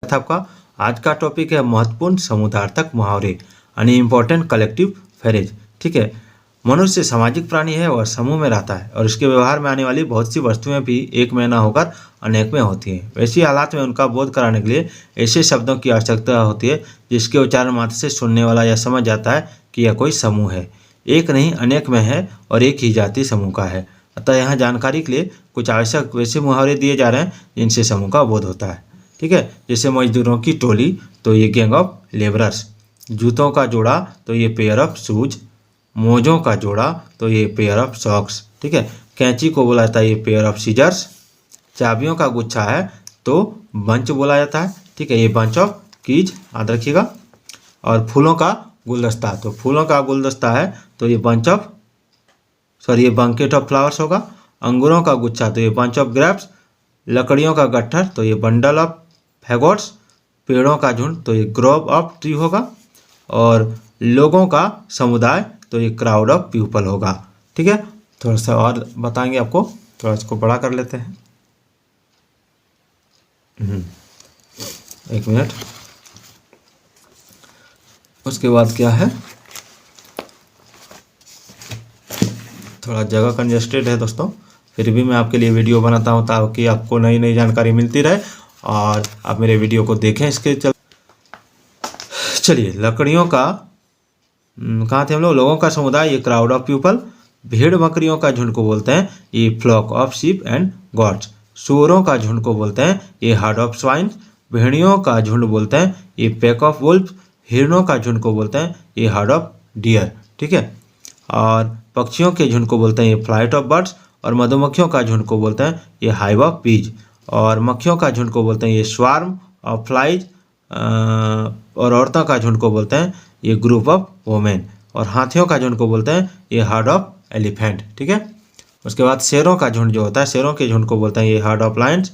था आपका। आज का टॉपिक है महत्वपूर्ण समुदायार्थक मुहावरे यानी इम्पोर्टेंट कलेक्टिव फ्रेज। ठीक है, मनुष्य सामाजिक प्राणी है और समूह में रहता है और इसके व्यवहार में आने वाली बहुत सी वस्तुएं भी एक में न होकर अनेक में होती हैं। वैसी हालात में उनका बोध कराने के लिए ऐसे शब्दों की आवश्यकता होती है जिसके उच्चारण मात्र से सुनने वाला यह समझ जाता है कि यह कोई समूह है, एक नहीं अनेक में है और एक ही जाति समूह का है। अतः यहाँ जानकारी के लिए कुछ आवश्यक वैसे मुहावरे दिए जा रहे हैं जिनसे समूह का बोध होता है। ठीक है, जैसे मजदूरों की टोली तो ये गैंग ऑफ लेबरर्स, जूतों का जोड़ा तो ये पेयर ऑफ शूज, मोजों का जोड़ा तो ये पेयर ऑफ सॉक्स। ठीक है, कैंची को बोला जाता है ये पेयर ऑफ सीजर्स, चाबियों का गुच्छा है तो बंच बोला जाता है। ठीक है, ये बंच ऑफ कीज याद रखिएगा। और फूलों का गुलदस्ता तो फूलों का गुलदस्ता है तो ये ये बंकेट ऑफ फ्लावर्स होगा। अंगूरों का गुच्छा तो ये बंच ऑफ ग्रेप्स, लकड़ियों का गट्ठर तो ये बंडल ऑफ फैगोट्स, पेड़ों का झुंड तो ये ग्रोव ऑफ ट्री होगा और लोगों का समुदाय तो ये क्राउड ऑफ पीपल होगा। ठीक है, थोड़ा सा और बताएंगे आपको, थोड़ा इसको बड़ा कर लेते हैं। एक मिनट, उसके बाद क्या है, थोड़ा जगह कंजेस्टेड है दोस्तों, फिर भी मैं आपके लिए वीडियो बनाता हूँ ताकि आपको नई नई जानकारी मिलती रहे और आप मेरे वीडियो को देखें। इसके चलिए, लकड़ियों का कहाँ थे हम लोगों का समुदाय ये क्राउड ऑफ पीपल, भेड़ बकरियों का झुंड को बोलते हैं ये flock of sheep and gods, सूअरों का झुंड को बोलते हैं ये हर्ड ऑफ स्वाइन, भेड़ियों का झुंड बोलते हैं ये पैक ऑफ वुल्फ, हिरणों का झुंड को बोलते हैं ये हर्ड ऑफ डियर। ठीक है, और पक्षियों के झुंड को बोलते हैं ये फ्लाइट ऑफ बर्ड्स, और मधुमक्खियों का झुंड को बोलते हैं ये हाइव ऑफ बीज, और मक्खियों का झुंड को बोलते हैं ये स्वार्म ऑफ फ्लाइज, और औरतों का झुंड को बोलते हैं ये ग्रुप ऑफ वोमेन, और हाथियों का झुंड को बोलते हैं ये हर्ड ऑफ एलिफेंट। ठीक है, उसके बाद शेरों का झुंड जो होता है, शेरों के झुंड को बोलते हैं ये हर्ड ऑफ लायंस,